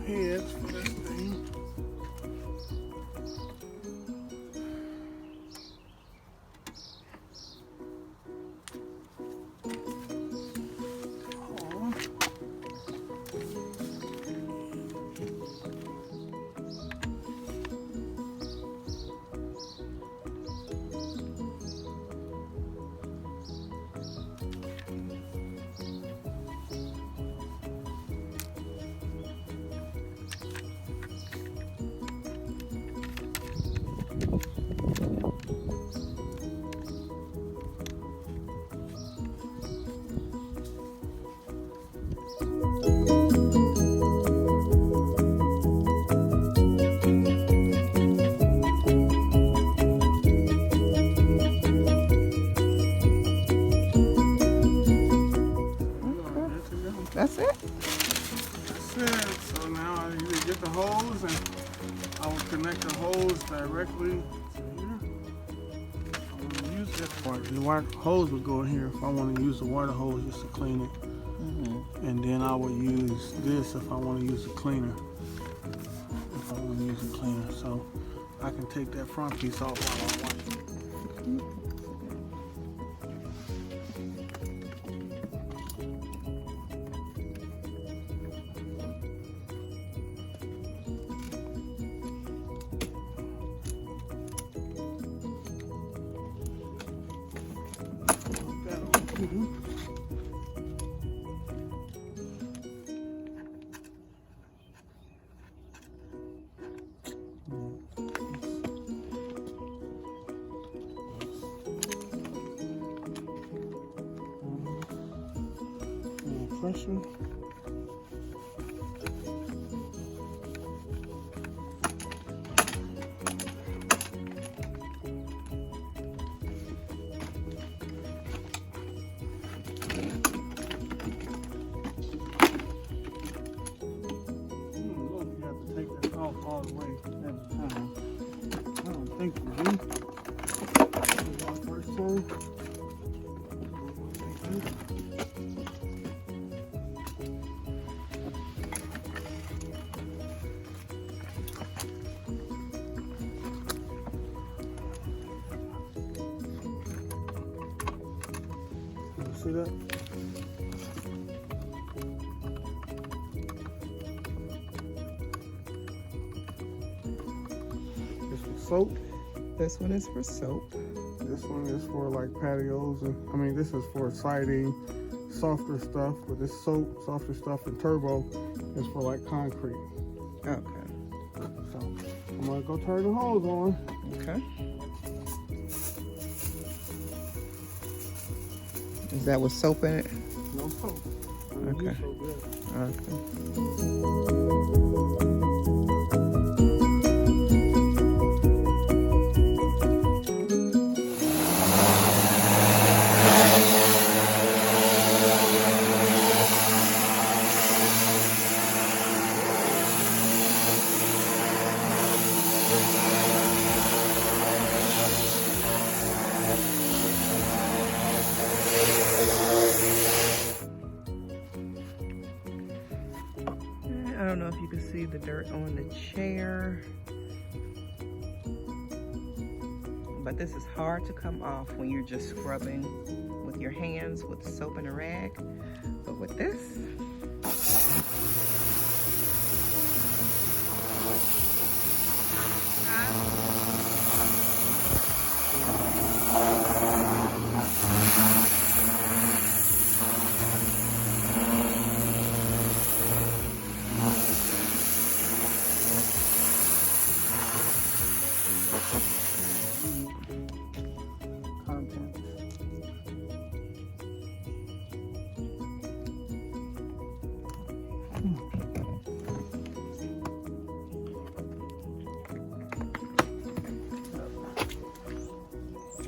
heads for this thing. That's it? That's it. So now I either get the hose and I will connect the hose directly to here. I want to use that part. The water hose would go in here if I want to use the water hose just to clean it. And then I would use this if I want to use the cleaner. If I want to use the cleaner. So I can take that front piece off while I'm washing it. Pressure. All the way every time. I don't think we do. This is our first time. See that? Soap. This one is for soap. This one is for like patios, and I mean this is for siding, softer stuff. But this soap, softer stuff, and turbo is for like concrete. Okay. So I'm gonna go turn the hose on. Okay. Is that with soap in it? No soap. Okay. Okay. I don't know if you can see the dirt on the chair, but this is hard to come off when you're just scrubbing with your hands with soap and a rag. But with this,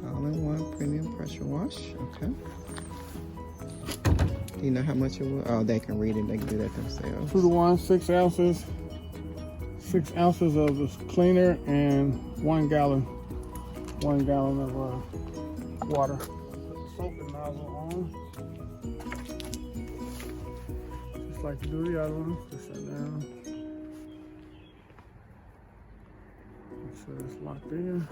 all-in-one premium pressure wash. Okay. Do you know how much it will? Oh, they can read it. They can do that themselves. 2 to 1, 6 ounces. 6 ounces of the cleaner and 1 gallon. 1 gallon of water. Put the soaping nozzle on. Just like to do the other one. Push that down. sure it's locked in.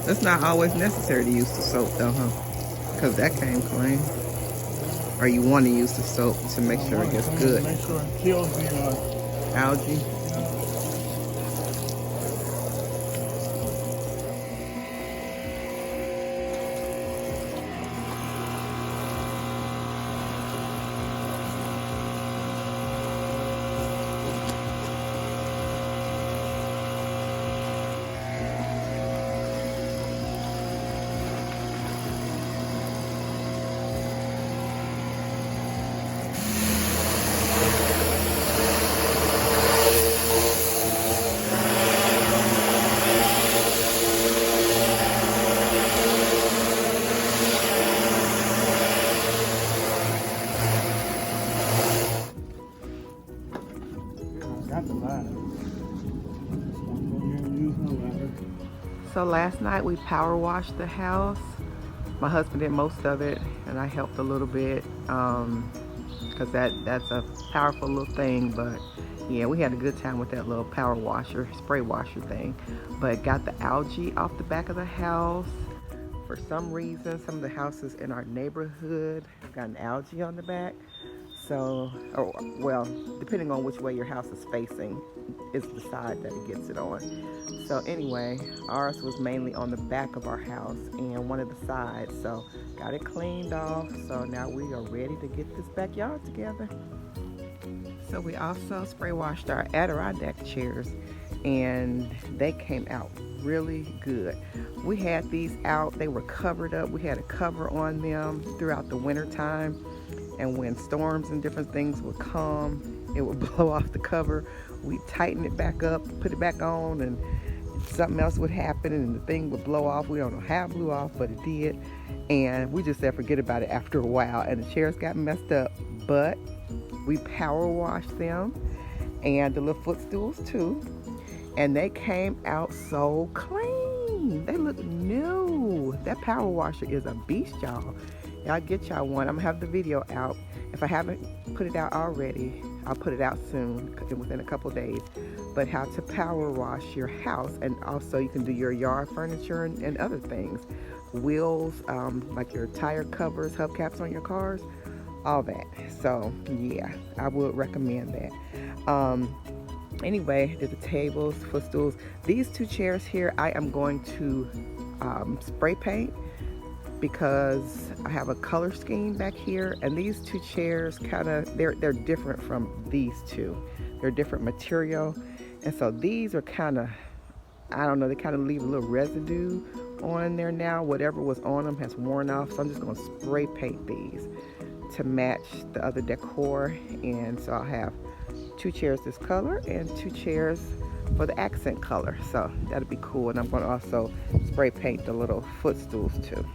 It's not always necessary to use the soap though, huh? Because that came clean. Or you want to use the soap to make sure it gets good. Make sure it kills the Algae. So last night we power washed the house. My husband did most of it and I helped a little bit because that's a powerful little thing. But yeah, we had a good time with that little power washer, spray washer thing. But got the algae off the back of the house. For some reason, some of the houses in our neighborhood got an algae on the back. So, well, depending on which way your house is facing, is the side that it gets it on. So anyway, ours was mainly on the back of our house and one of the sides. So got it cleaned off. So now we are ready to get this backyard together. So we also spray washed our Adirondack chairs and they came out really good. We had these out, they were covered up. We had a cover on them throughout the winter time. And when storms and different things would come, it would blow off the cover. We'd tighten it back up, put it back on, and something else would happen and the thing would blow off. We don't know how it blew off, but it did. And we just said forget about it after a while. And the chairs got messed up, but we power washed them and the little footstools too. And they came out so clean. They look new. That power washer is a beast, y'all. Y'all get y'all one. I'm gonna have the video out. If I haven't put it out already, I'll put it out soon, within a couple days. But how to power wash your house, and also you can do your yard furniture and other things. Wheels, like your tire covers, hubcaps on your cars, all that. So yeah, I would recommend that. Anyway, did the tables, footstools. These two chairs here, I am going to spray paint, because I have a color scheme back here, and these two chairs they're different from these two. They're different material, and so these are kind of, I don't know, they kind of leave a little residue on there now. Whatever was on them has worn off, so I'm just going to spray paint these to match the other decor. And so I'll have two chairs this color and two chairs for the accent color, so that'll be cool. And I'm going to also spray paint the little footstools too.